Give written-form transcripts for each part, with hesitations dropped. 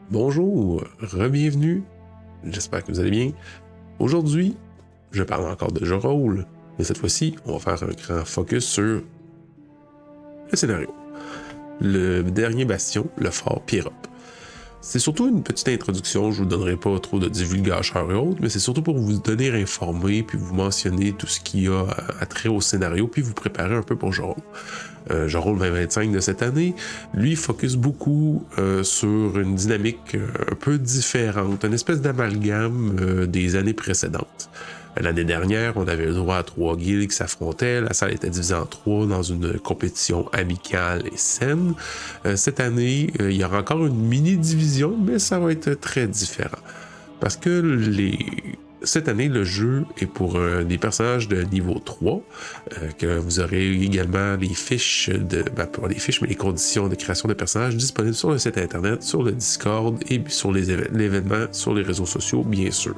Bonjour, re-bienvenue, j'espère que vous allez bien. Aujourd'hui, je parle encore de jeu de rôle, mais cette fois-ci, on va faire un grand focus sur le scénario. Le dernier bastion, le fort Pirop. C'est surtout une petite introduction, je vous donnerai pas trop de divulgateurs et autres, mais c'est surtout pour vous tenir informé, puis vous mentionner tout ce qui a à trait au scénario, puis vous préparer un peu pour jeu de rôle. Jeu de rôle 2025 de cette année, lui focus beaucoup sur une dynamique un peu différente, une espèce d'amalgame des années précédentes. L'année dernière, on avait le droit à 3 guildes qui s'affrontaient. La salle était divisée en 3 dans une compétition amicale et saine. Cette année, il y aura encore une mini-division, mais ça va être très différent. Parce que cette année, le jeu est pour des personnages de niveau 3, que vous aurez également les fiches, pas les fiches, mais les conditions de création de personnages disponibles sur le site internet, sur le Discord et sur l'événement sur les réseaux sociaux, bien sûr.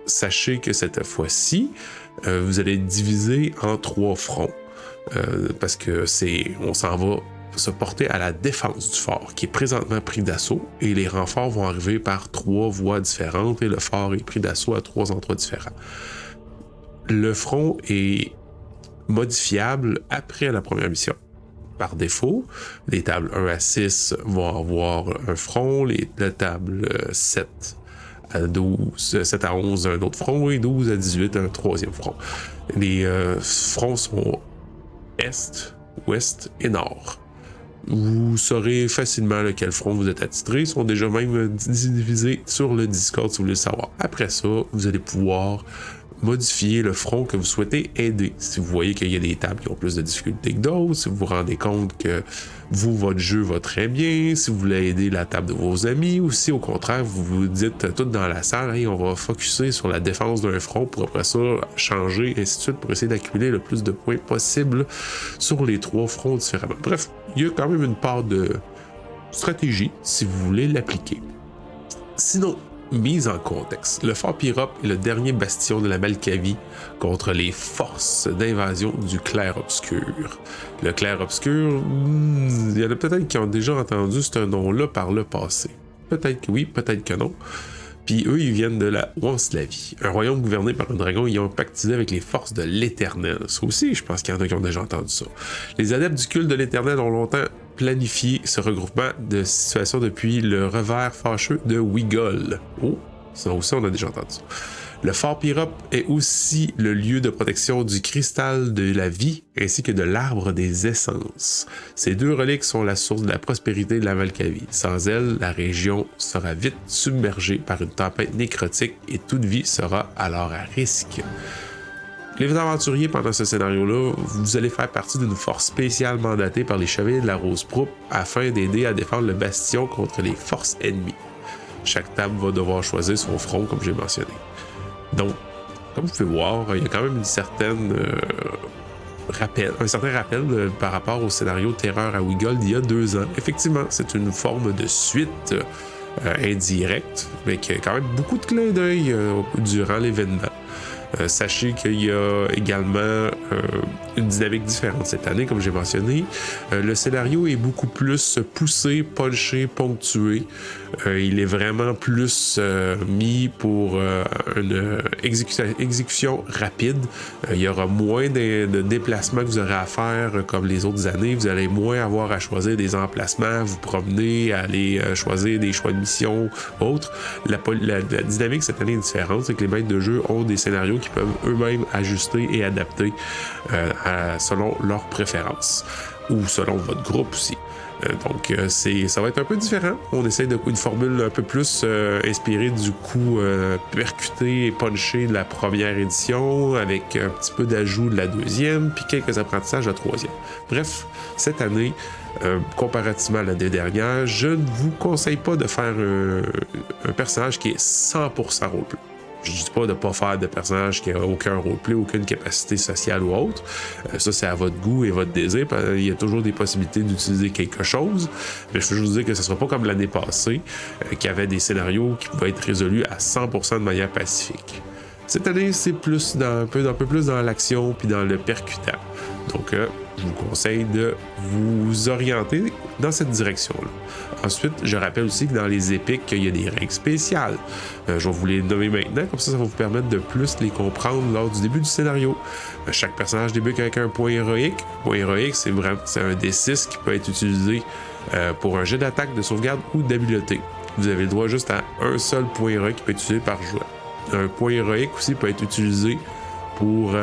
Sachez que cette fois-ci, vous allez diviser en 3 fronts, parce que on s'en va se porter à la défense du fort, qui est présentement pris d'assaut, et les renforts vont arriver par 3 voies différentes, et le fort est pris d'assaut à 3 endroits différents. Le front est modifiable après la première mission. Par défaut, les tables 1 à 6 vont avoir un front, les tables 7 à 11 un autre front, et 12 à 18 un troisième front. Les fronts sont est, ouest et nord. Vous saurez facilement lequel front vous êtes attitré. Ils sont déjà même divisés sur le Discord si vous voulez le savoir. Après ça, vous allez pouvoir modifier le front que vous souhaitez aider. Si vous voyez qu'il y a des tables qui ont plus de difficultés que d'autres, si vous vous rendez compte que votre jeu va très bien, si vous voulez aider la table de vos amis, ou si au contraire, vous vous dites tout dans la salle, hey, on va focusser sur la défense d'un front pour après ça changer, et ainsi de suite, pour essayer d'accumuler le plus de points possible sur les 3 fronts différemment. Bref, il y a quand même une part de stratégie si vous voulez l'appliquer. Sinon, mise en contexte, le fort Pirop est le dernier bastion de la Malkavie contre les forces d'invasion du Clair-Obscur. Le Clair-Obscur, il y en a peut-être qui ont déjà entendu ce nom-là par le passé. Peut-être que oui, peut-être que non. Puis eux, ils viennent de la Wanslavie, un royaume gouverné par un dragon ayant pactisé avec les forces de l'Éternel. Ça aussi, je pense qu'il y en a qui ont déjà entendu ça. Les adeptes du culte de l'Éternel ont longtemps planifié ce regroupement de situations depuis le revers fâcheux de Wigol. Oh, ça aussi, on a déjà entendu ça. Le fort Pirop est aussi le lieu de protection du cristal de la vie ainsi que de l'arbre des essences. Ces 2 reliques sont la source de la prospérité de la Malkavie. Sans elles, la région sera vite submergée par une tempête nécrotique et toute vie sera alors à risque. Les aventuriers, pendant ce scénario-là, vous allez faire partie d'une force spéciale mandatée par les Chevaliers de la Rose Pourpre afin d'aider à défendre le bastion contre les forces ennemies. Chaque table va devoir choisir son front, comme j'ai mentionné. Donc, comme vous pouvez voir, il y a quand même un certain rappel par rapport au scénario Terreur à Wigol d'il y a 2 ans. Effectivement, c'est une forme de suite indirecte, mais qui a quand même beaucoup de clins d'œil durant l'événement. Sachez qu'il y a également une dynamique différente cette année, comme j'ai mentionné. Le scénario est beaucoup plus poussé, punché, ponctué. Il est vraiment plus mis pour une exécution rapide. Il y aura moins de déplacements que vous aurez à faire comme les autres années. Vous allez moins avoir à choisir des emplacements, vous promener, aller choisir des choix de mission, autres. La dynamique cette année est différente, c'est que les maîtres de jeu ont des scénarios qui peuvent eux-mêmes ajuster et adapter selon leurs préférences ou selon votre groupe aussi. Donc, ça va être un peu différent. On essaie une formule un peu plus inspirée du coup percuté et punché de la première édition, avec un petit peu d'ajout de la deuxième, puis quelques apprentissages de la troisième. Bref, cette année, comparativement à l'année dernière, je ne vous conseille pas de faire un personnage qui est 100% roleplay. Je ne dis pas de ne pas faire de personnage qui n'a aucun roleplay, aucune capacité sociale ou autre. Ça, c'est à votre goût et votre désir. Il y a toujours des possibilités d'utiliser quelque chose. Mais je veux juste vous dire que ce ne sera pas comme l'année passée, qu'il y avait des scénarios qui pouvaient être résolus à 100% de manière pacifique. Cette année, c'est plus un peu plus dans l'action puis dans le percutant. Donc, je vous conseille de vous orienter dans cette direction-là. Ensuite, je rappelle aussi que dans les épiques, il y a des règles spéciales. Je vais vous les nommer maintenant, comme ça va vous permettre de plus les comprendre lors du début du scénario. Chaque personnage débute avec un point héroïque. Un point héroïque, c'est un D6 qui peut être utilisé pour un jet d'attaque, de sauvegarde ou d'habileté. Vous avez le droit juste à un seul point héroïque qui peut être utilisé par joueur. Un point héroïque aussi peut être utilisé pour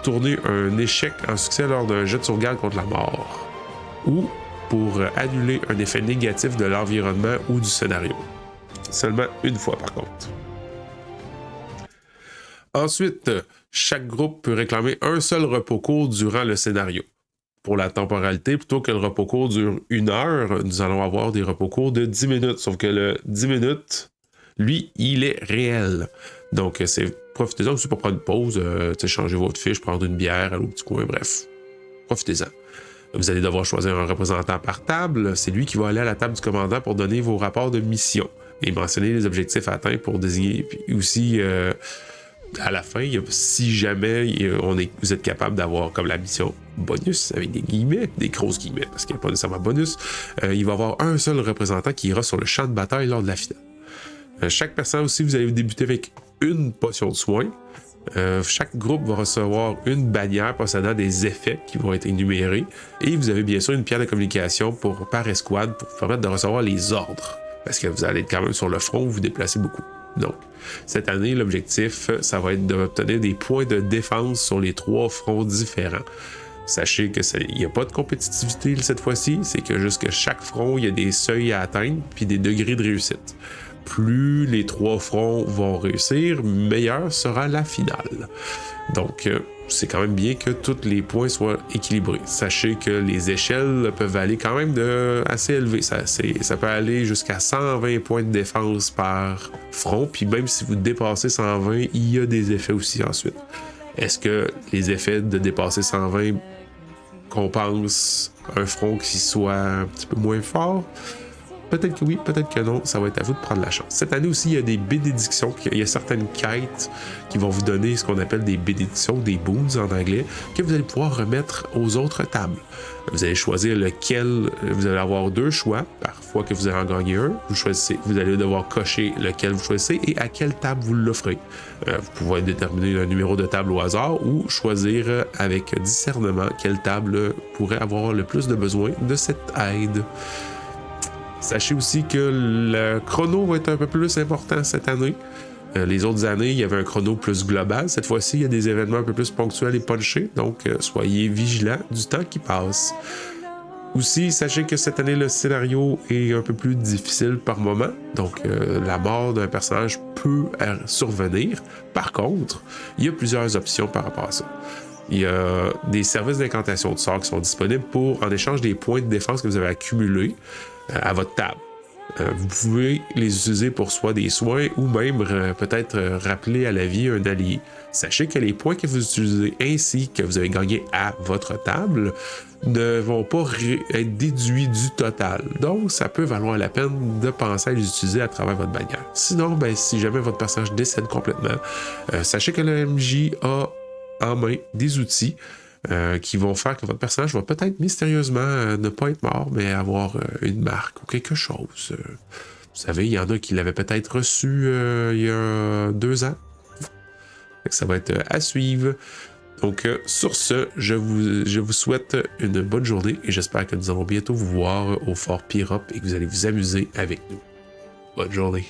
tourner un échec en succès lors d'un jet de sauvegarde contre la mort, ou pour annuler un effet négatif de l'environnement ou du scénario. Seulement une fois par contre. Ensuite, chaque groupe peut réclamer un seul repos court durant le scénario. Pour la temporalité, plutôt que le repos court dure 1 heure, nous allons avoir des repos courts de 10 minutes, sauf que le 10 minutes, lui, il est réel. Donc, profitez-en aussi pour prendre une pause, changer votre fiche, prendre une bière, aller au petit coin, bref. Profitez-en. Vous allez devoir choisir un représentant par table. C'est lui qui va aller à la table du commandant pour donner vos rapports de mission et mentionner les objectifs atteints pour désigner. Puis aussi, à la fin, si jamais vous êtes capable d'avoir comme la mission bonus, avec des guillemets, des grosses guillemets, parce qu'il n'y a pas nécessairement bonus, il va y avoir un seul représentant qui ira sur le champ de bataille lors de la finale. Chaque personne aussi, vous allez débuter avec une potion de soin. Chaque groupe va recevoir une bannière possédant des effets qui vont être énumérés. Et vous avez bien sûr une pierre de communication par escouade pour vous permettre de recevoir les ordres. Parce que vous allez être quand même sur le front où vous déplacez beaucoup. Donc, cette année, l'objectif, ça va être d'obtenir des points de défense sur les 3 fronts différents. Sachez qu'il n'y a pas de compétitivité cette fois-ci, c'est que jusque chaque front, il y a des seuils à atteindre puis des degrés de réussite. Plus les 3 fronts vont réussir, meilleure sera la finale. Donc, c'est quand même bien que tous les points soient équilibrés. Sachez que les échelles peuvent aller quand même assez élevées. Ça peut aller jusqu'à 120 points de défense par front, puis même si vous dépassez 120, il y a des effets aussi ensuite. Est-ce que les effets de dépasser 120 compensent un front qui soit un petit peu moins fort? Peut-être que oui, peut-être que non, ça va être à vous de prendre la chance. Cette année aussi, il y a des bénédictions, il y a certaines quêtes qui vont vous donner ce qu'on appelle des bénédictions, des boons en anglais, que vous allez pouvoir remettre aux autres tables. Vous allez choisir lequel, vous allez avoir 2 choix, parfois que vous allez en gagner un, vous allez devoir cocher lequel vous choisissez et à quelle table vous l'offrez. Vous pouvez déterminer un numéro de table au hasard ou choisir avec discernement quelle table pourrait avoir le plus de besoin de cette aide. Sachez aussi que le chrono va être un peu plus important cette année. Les autres années, il y avait un chrono plus global. Cette fois-ci, il y a des événements un peu plus ponctuels et punchés. Donc, soyez vigilants du temps qui passe. Aussi, sachez que cette année, le scénario est un peu plus difficile par moment. Donc, la mort d'un personnage peut survenir. Par contre, il y a plusieurs options par rapport à ça. Il y a des services d'incantation de sorts qui sont disponibles en échange des points de défense que vous avez accumulés à votre table. Vous pouvez les utiliser pour soit des soins ou même peut-être rappeler à la vie un allié. Sachez que les points que vous utilisez ainsi que vous avez gagnés à votre table ne vont pas être déduits du total. Donc, ça peut valoir la peine de penser à les utiliser à travers votre bannière. Sinon, si jamais votre personnage décède complètement, sachez que le MJ a en main des outils qui vont faire que votre personnage va peut-être mystérieusement ne pas être mort, mais avoir une marque ou quelque chose. Vous savez, il y en a qui l'avaient peut-être reçu il y a 2 ans. Ça va être à suivre. Donc, sur ce, je vous souhaite une bonne journée et j'espère que nous allons bientôt vous voir au Fort Pirop et que vous allez vous amuser avec nous. Bonne journée.